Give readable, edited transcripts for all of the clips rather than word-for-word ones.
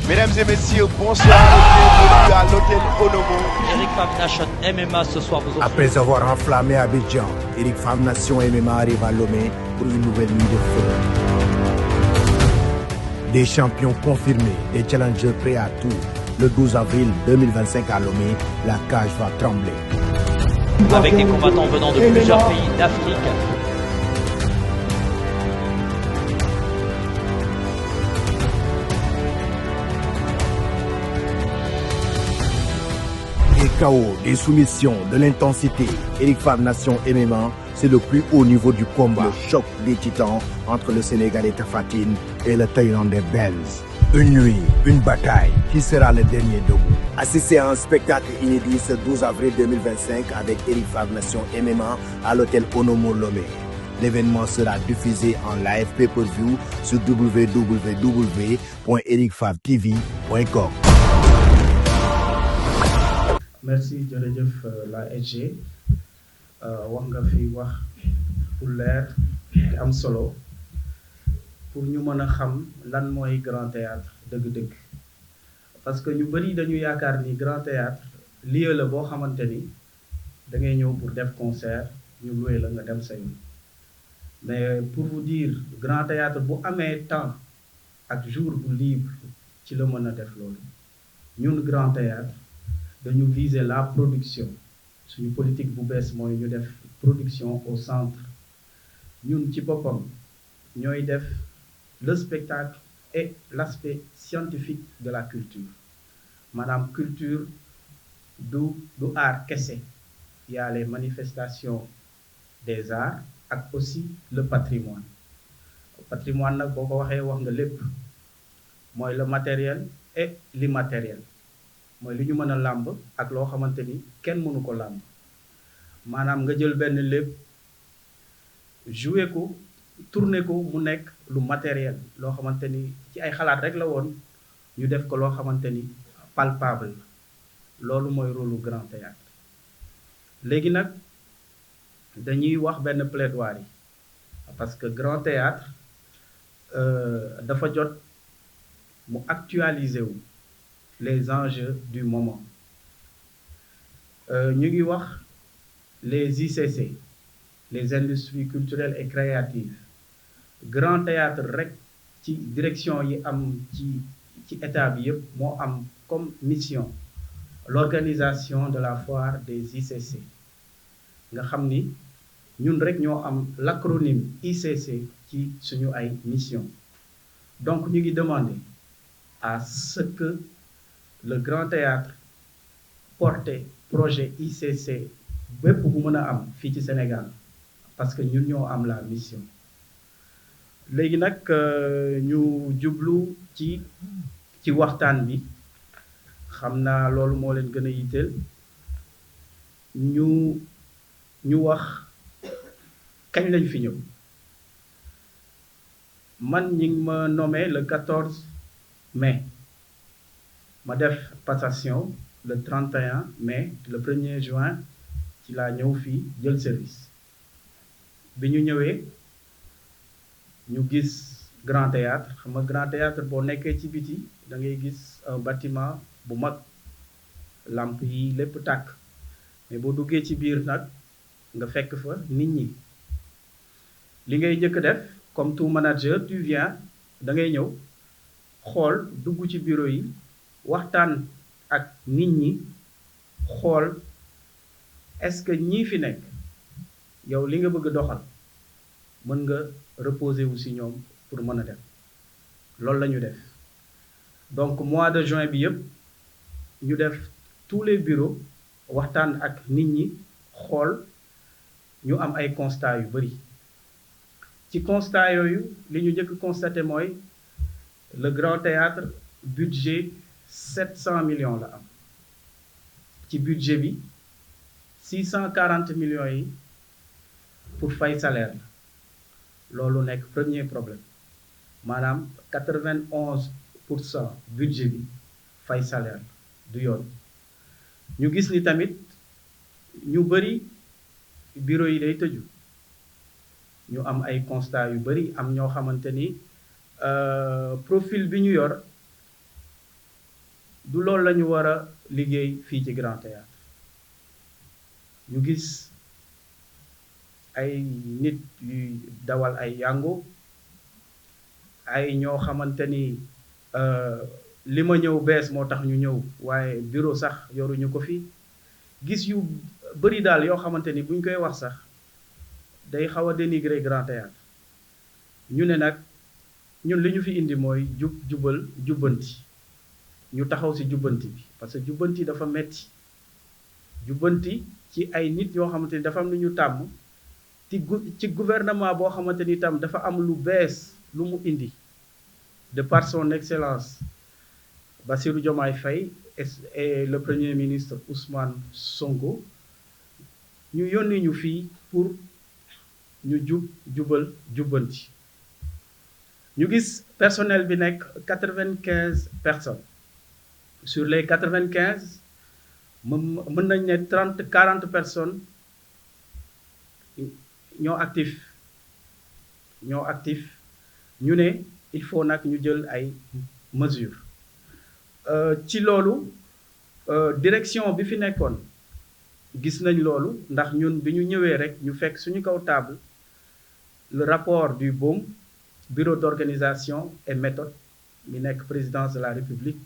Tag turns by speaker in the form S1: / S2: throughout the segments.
S1: Mesdames et messieurs, bonsoir et bienvenue à l'hôtel Onomo.
S2: Eric Fam Nation MMA ce soir vous offre.
S3: Après avoir enflammé Abidjan, Eric Fam Nation MMA arrive à Lomé pour une nouvelle nuit de feu. Des champions confirmés, des challengers prêts à tout. Le 12 avril 2025 à Lomé, la cage va trembler.
S2: Avec des combattants venant de plusieurs pays d'Afrique.
S3: Des KO, des soumissions, de l'intensité. Eric Fam Nation MMA, c'est le plus haut niveau du combat. Le choc des titans entre le Sénégalais Tapha Tine et le Thaïlandais Benz. Une nuit, une bataille. Qui sera le dernier debout? Assistez à un spectacle inédit ce 12 avril 2025 avec Eric Fam Nation MMA à l'hôtel Onomo Lomé. L'événement sera diffusé en live pay-per-view sur www.ericfavtv.com.
S4: merci jërëjëf la SG wax nga fi wax pour leer te am solo pour ñu mën a xam lan mooy grand théâtre dëgg-dëgg parce que ñu bëri dañu yaakaar ni grand théâtre lieu la boo xamante ni da ngay ñëw pour def concert ñu loué la nga dem sa yoon mais pour vous dire grand théâtre bu amee temps ak jour bu libre ci la mën a def loolu ñun grand théâtre dañu viser la production suñu politique bu bees mooy ñu def production au centre ñun ci boppam ñooy def le spectacle et l'aspect scientifique de la culture maanaam culture du art kese il y a les manifestations des arts ak aussi le patrimoine nag boo ko waxee wax nga lépp mooy le matériel et l'immatériel mooy li ñu mën a làmb ak loo xamante ni kenn mënu ko làmb maanaam nga jël benn lépp jouer ko tourner ko mu nekk lu matériel loo xamante ni ci ay xalaat rek la woon ñu def ko loo xamante ni palpable loolu mooy rôle lu grand théâtre léegi nag dañuy wax benn plaidoirie parce que grand théâtre dafa jot mu actualiser wu les enjeux du moment ñu ngi wax les ICC les industries culturelles et créatives grand théâtre rek ci direction yi am ci état bi yëpp moo am comme mission l'organisation de la foire des ICC nga xam ni ñun rek ñoo am l'acronyme ICC ci suñu ay mission donc ñu ngi demander à ce que le grand théâtre porté projet ICC bépp bu mën a am fii ci Sénégal parce que ñun ñoo am la mission léegi nag ñu jublu ci waxtaan bi xam naa loolu moo leen gën a yitteel ñu wax kañ lañ fi ñëw man ñi ngi ma nommé le 14 mai ma def passation le 31 mai le 1er juin ci laa ñëw fii jël service bi ñu ñëwee ñu gis grand théâtre xam nga grand théâtre boo nekkee ci biti da ngay gis un bâtiment bu mag lamp yi lépp tàkk mais boo duggee ci biir nag nga fekk fa nit ñi li ngay njëkk def comme tout manager tu viens da ngay ñëw xool dugg ci bureau yi waxtaan ak nit ñi xool est-ce que ñii fi nekk yow li nga bëgg doxal mën nga reposer wu ci ñoom pour mën a def loolu la ñu def donc mois de juin bi yëpp ñu def tous les bureaux waxtaan ak nit ñi xool ñu am ay constats yu bari ci constat yooyu li ñu njëkk constaté mooy le grand théâtre budget 700 millions la am ci budget bi 640 millions yi pour fay salaire la loolu nekk premier problème maanaam 91% budget bi fay salaire du yoon ñu gis ni tamit ñu bari bureau yi day tëju ñu am ay constat yu bari am ñoo xamante ni profil bi ñu yor du loolu la ñu war a liggéey fii ci Grand Théâtre ñu gis ay nit yuy dawal ay yango ay ñoo xamante ni li ma ñëw bees moo tax ñu ñëw waaye bureau sax yoruñu ko fi gis yu bëri daal yoo xamante ni buñ koy wax sax day xaw a dénigrer Grand Théâtre ñu ne nag ñun li ñu fi indi mooy jubal jubbanti ñu taxaw ci jubbanti bi parce que jubbanti dafa metti jubbanti ci ay nit yoo xamante ni dafa am lu ñu tàmm ci gouvernement boo xamante ni tam dafa am lu bees lu mu indi de par son excellence Bassirou Diomaye Faye et le premier ministre Ousmane Sonko ñu yónni ñu fii pour ñu jubal jubbanti ñu gis personnel bi nekk 95 personnes sur les 95 mën nañ ne 40 personnes ñoo actif ñu ne il faut nag ñu jël ay mesures ci loolu direction bi fi nekkoon gis nañ loolu ndax ñun bi ñu ñëwee rek ñu fekk suñu kaw table le rapport du BOM bureau d'organisation et méthode mi nekk présidence de la République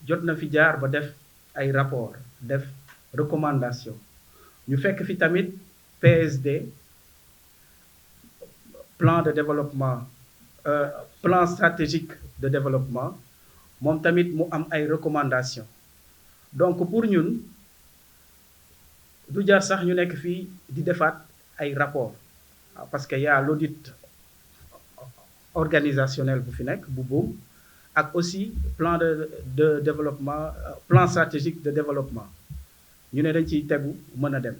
S4: jot na fi jaar ba def ay rapport def recommandation ñu fekk fi tamit PSD plan de développement plan stratégique de développement moom tamit mu am ay recommandations donc pour ñun du jar sax ñu nekk fii di defaat ay rapport parce que y a l'audit organisationnel bu fi nekk bu BOM ak aussi plan de développement plan stratégique de développement ñu ne dañ ciy tegu mën a dem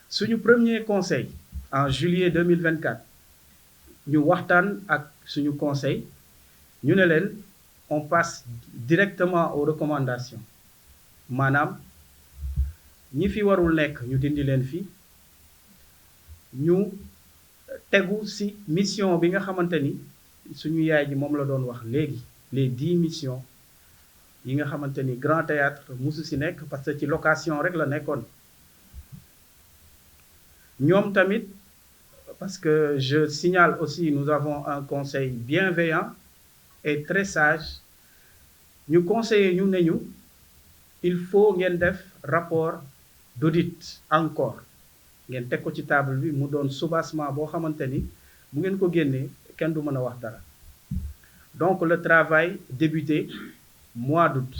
S4: suñu premier conseil en juillet 2024 ñu waxtaan ak suñu conseil ñu ne leen on passe directement aux recommandations maanaam ñi fi warul nekk ñu dindi leen fi ñu tegu ci mission bi nga xamante ni suñu yaay ji moom la doon wax léegi les 10 missions yi nga xamante ni Grand Théâtre musu ci nekk parce que ci location rek la nekkoon ñoom tamit parce que je signale aussi nous avons un conseil bienveillant et très sage ñu conseiller ñu ne ñu il faut ngeen def rapport d'audit encore ngeen teg ko ci table bi mu doon soubassement boo xamante ni bu ngeen ko génnee kenn du mën a wax dara donc le travail débuté mois d'août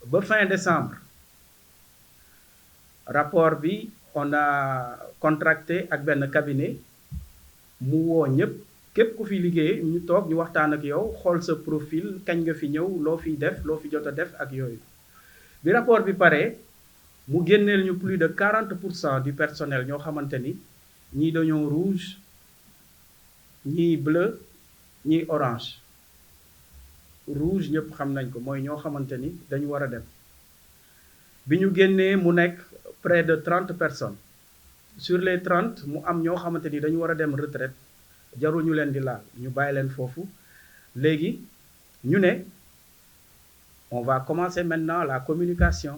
S4: ba fin décembre rapport bi on a contracté ak benn cabinet mu woo ñëpp képp ku fi liggéey ñu toog ñu waxtaan ak yow xool sa profil kañ nga fi ñëw loo fiy def loo fi jot a def ak yooyu bi rapport bi paree mu génneel ñu plus de 40% du personnel ñoo xamante ni ñii dañoo rouge ñii bleu ñii orange rouge ñëpp xam nañ ko mooy ñoo xamante ni dañu war a dem bi ñu génnee mu nekk près de 30 personnes sur les 30 mu am ñoo xamante ni dañu war a dem retraite jarul ñu leen di laal ñu bàyyi leen foofu léegi ñu ne on va commencer maintenant la communication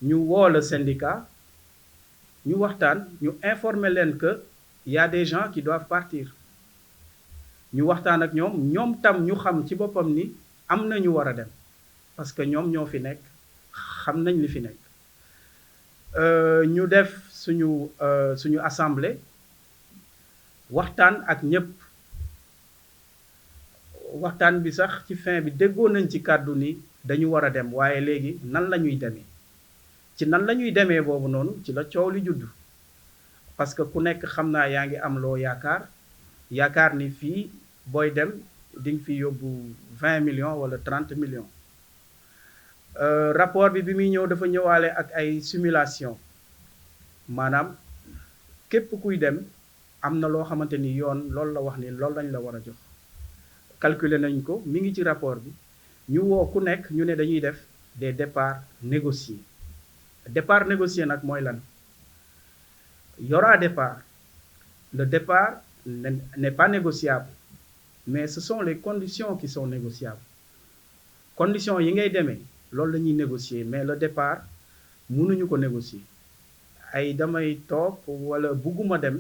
S4: ñu woo le syndicat ñu waxtaan ñu informer leen que y a des gens qui doivent partir ñu waxtaan ak ñoom tam ñu xam ci boppam ni am na ñu war a dem parce que ñoom ñoo fi nekk xam nañ li fi nekk ñu def suñu assemblée waxtaan ak ñëpp waxtaan bi sax ci fin bi déggoo nañ ci kàddu ni dañu war a dem waaye léegi nan la ñuy demee ci nan la ñuy demee boobu noonu ci la coow li juddu parce que ku nekk xam naa yaa ngi am loo yaakaar ni fii booy dem di nga fi yóbbu 20 millions wala 30 millions rapport bi muy ñëw dafa ñëwaale ak ay simulation maanaam képp kuy dem am na loo xamante ni yoon loolu la wax ni loolu lañ la war a jox calculer nañ ko mi ngi ci rapport bi ñu woo ku nekk ñu ne dañuy def des départs négociés départ négocié nag mooy lan y aura départ le départ n'est pas négociable mais ce sont les conditions qui sont négociables conditions yi ngay demee loolu la ñuy négocier mais le départ mënuñu ko négocier ay damay toog wala bugguma dem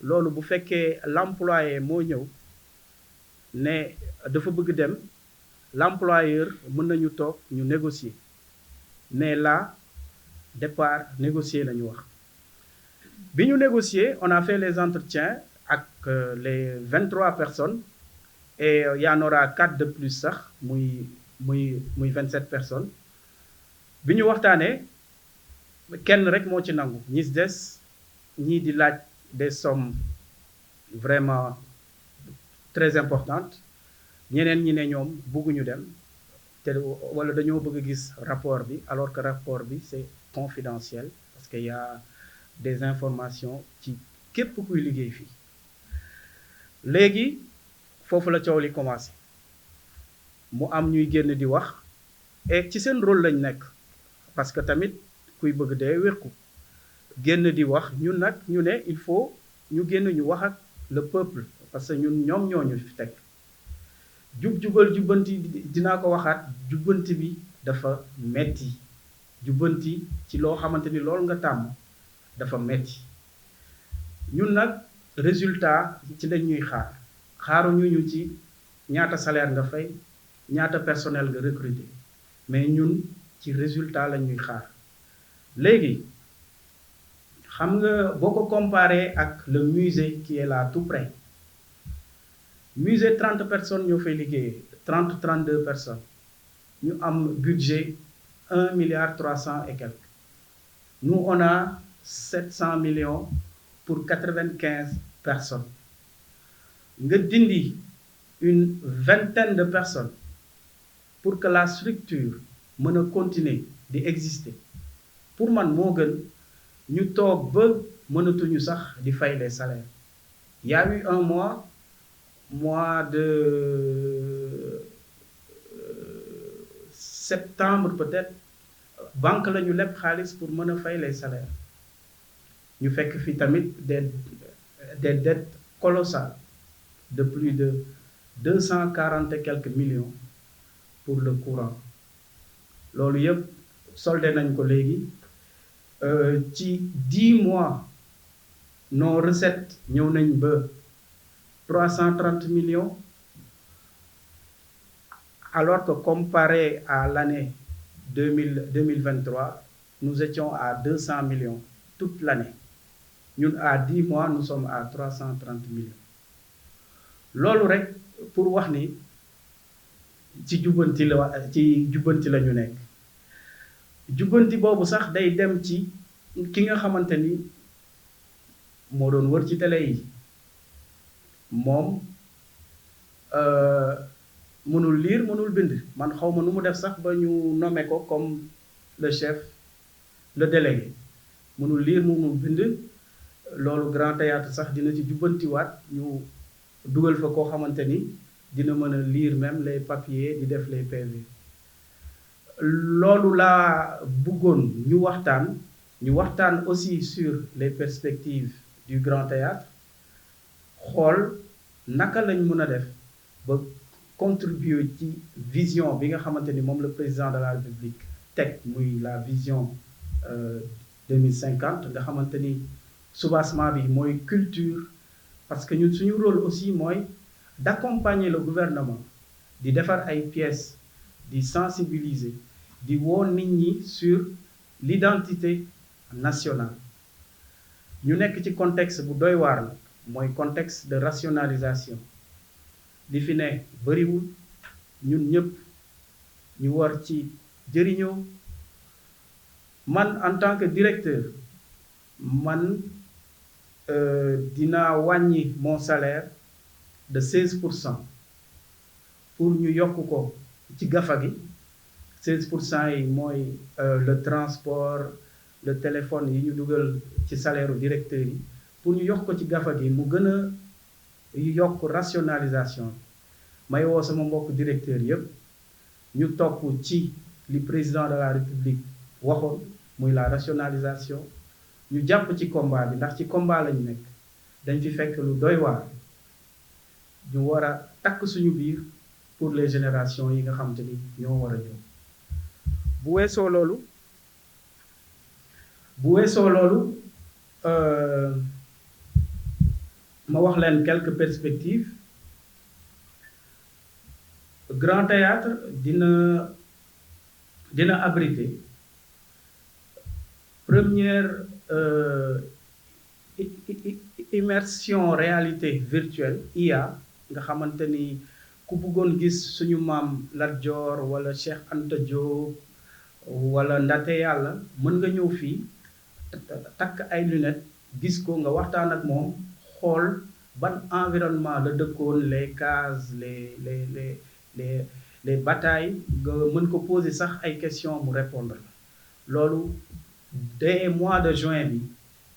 S4: loolu bu fekkee l'employé moo ñëw ne dafa bëgg dem l'employeur mën nañu toog ñu négocier mais là départ négocier la ñu wax bi ñu négocier on a fait les entretiens ak les 23 personnes et il y en aura 4 de plus sax muy 27 personnes bi ñu waxtaanee kenn rek moo ci nangu ñi des ñii di laaj des sommes vraiment très importantes ñeneen ñi ne ñoom bëgguñu dem te wala dañoo bëgg a gis rapport bi alors que rapport bi c'est confidentiel parce que y a des informations ci képp kuy liggéey fii léegi foofu la coow li commencé mu am ñuy génn di wax et ci seen rôle lañ nekk parce que tamit kuy bëgg dee wéqu génn di wax ñun nag ñu ne il faut ñu génn ñu wax ak le peuple parce que ñun ñoom ñooñu fi teg jubal jubbanti dinaa ko waxaat jubbanti bi dafa metti jubbanti ci loo xamante ni loolu nga tàmm dafa metti ñun nag résultat ci lañ ñuy xaaruñu ñu ci ñaata salaire nga fay ñaata personnel nga recruter mais ñun ci résultat lañ ñuy xaar léegi xam nga boo ko comparé ak le musée qui est là tout près musée 30 personnes ñoo fay liggéeyee 32 personnes ñu am budget 1 milliard 300 et quelques nous on a 700 millions pour 95 personnes nga dindi une vingtaine de personnes pour que la structure mën a continuer di exister pour man moo gën ñu toog ba mënatuñu sax di fay les salaires il y a eu un mois de septembre peut-être banque la ñu leb xaalis pour mën a fay les salaires ñu fekk fi tamit des dettes colossales de plus de 240 et quelques millions pour le courant loolu yëpp soldé nañ ko léegi ci 10 mois nos recettes ñëw nañ ba 330 millions alors que comparé à l'année 2023 nous étions à 200 millions toute l'année ñun à 10 mois nous sommes à 330 millions loolu rek pour wax ni ci jubbanti la ñu nekk jubbanti boobu sax day dem ci ki nga xamante ni moo doon wër ci télé yi moom mënul lire mënul bind man xawma nu mu def sax ba ñu nommé ko comme le chef le délégué mënul lire mënul bind loolu Grand Théâtre sax dina ci jubbantiwaat ñu dugal fa koo xamante ni dina mën a lire même les papiers di def les PV loolu laa bëggoon ñu waxtaan aussi sur les perspectives du Grand Théâtre xool naka lañ mën a def ba contribuer ci vision bi nga xamante ni moom le président de la République teg muy la vision 2050 nga xamante ni soubassement bi mooy culture parce que ñun suñu rôle aussi mooy d'accompagner le gouvernement di defar ay pièces di sensibiliser di woo nit ñi sur l'identité nationale ñu nekk ci contexte bu doy waar la mooy contexte de rationalisation li fi ne bariwul ñun ñëpp ñu war ci jëriñoo man en tant que directeur man dinaa wàññi mon salaire de 16% pour ñu yokk ko ci gafa gi 16% yi mooy le transport le téléphone yi ñu dugal ci salaire u directeur yi pour ñu yokk ko ci gafa gi mu gën a yokk rationalisation may woo sama mbokk directeur yépp ñu topp ci li président de la République waxoon muy la rationalisation ñu jàpp ci combat bi ndax ci combat lañu nekk dañ fi fekk lu doy waar ñu war a takk suñu biir pour les générations yi nga xamante ni ñoo war a ñëw. bu weesoo loolu ma wax leen quelques perspectives. Grand Théâtre dina abriter première immersion réalité virtuelle IA nga xamante ni ku bëggoon gis suñu maam Lat Dior wala Cheikh Anta Diop wala Ndaté Yàlla mën nga ñëw fii takk ay lunettes gis ko nga waxtaan ak moom xool ban environnement la dëkkoon, les cases, les batailles, nga mën ko poser sax ay questions mu répondre la loolu dès mois de juin bi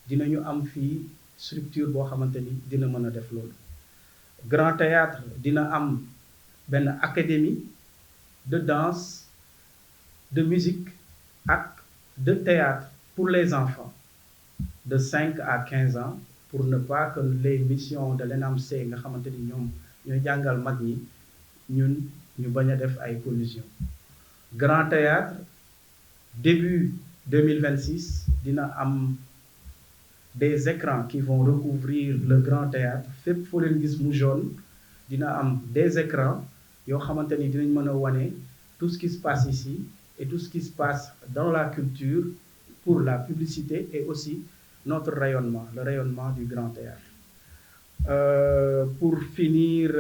S4: dinañu am fii structure boo xamante ni dina mën a def loolu. Grand Théâtre dina am benn académie de danse, de musique ak de théâtre pour les enfants de 5 à 15 ans pour ne pas que les missions de l'ENAMC nga xamante ni ñoom ñooy jàngal mag ñi ñun ñu bañ a def ay collision. Grand Théâtre début 2026 dina am des écrans qui vont recouvrir le Grand Théâtre fépp foo leen gis mu jaune dina am des écrans yoo xamante ni dinañ mën a wane tout ce qui se passe ici et tout ce qui se passe dans la culture pour la publicité et aussi notre rayonnement, le rayonnement du Grand Théâtre. Pour finir,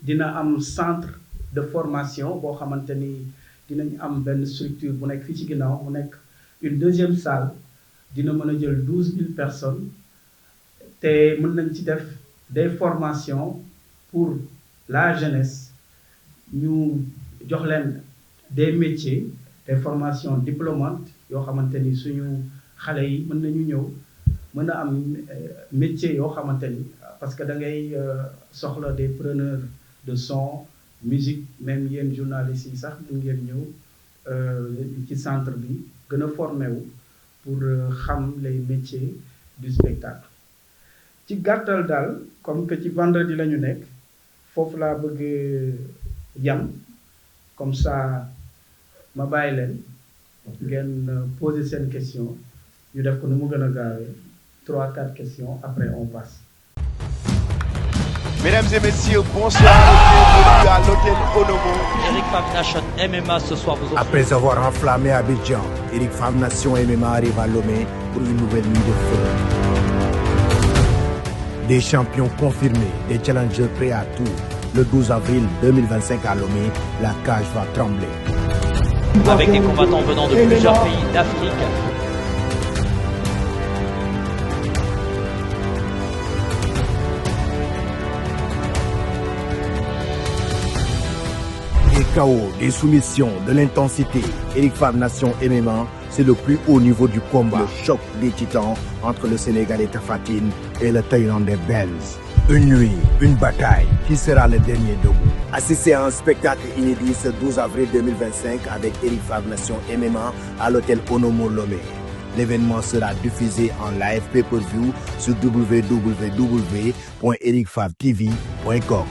S4: dina am centre de formation boo xamante ni dinañ am benn structure bu nekk fii ci ginnaaw mu nekk une deuxième salle dina mën a jël 12 000 personnes te mën nañ ci def des formations pour la jeunesse ñu jox leen des métiers, des formations diplômantes yoo xamante ni suñu xale yi mën nañu ñëw mën a am métier yoo xamante ni parce que da ngay soxla des preneurs de son, musique, même yéen journalistes yi sax mën ngeen ñëw ci centre bi gën a formé wu pour xam les métiers du spectacle. ci gàttal daal comme que ci vendredi la ñu nekk foofu laa bëgg yam comme ça ma bàyyi leen ngeen poser seen question ñu def ko nu mu gën a gaawee 3-4 questions après on passe.
S1: Mesdames et messieurs, bonsoir et bienvenue à l'hôtel Onomo.
S2: Eric Fav Nation MMA ce soir vous offre.
S3: Après avoir enflammé Abidjan, Eric Fav Nation MMA arrive à Lomé pour une nouvelle nuit de feu. Des champions confirmés, des challengers prêts à tout. Le 12 avril 2025 à Lomé, la cage va trembler.
S2: Avec des combattants venant de plusieurs pays d'Afrique.
S3: Des chaos, des soumissions, de l'intensité. Eric Fav Nation MMA, c'est le plus haut niveau du combat. Le choc des titans entre le Sénégalais Tapha Tine et le Thaïlandais Benz. Une nuit, une bataille. Qui sera le dernier debout? Assistez à un spectacle inédit ce 12 avril 2025 avec Eric Fav Nation MMA à l'hôtel Onomo Lomé. L'événement sera diffusé en live pay-per-view sur www.ericfavtv.com.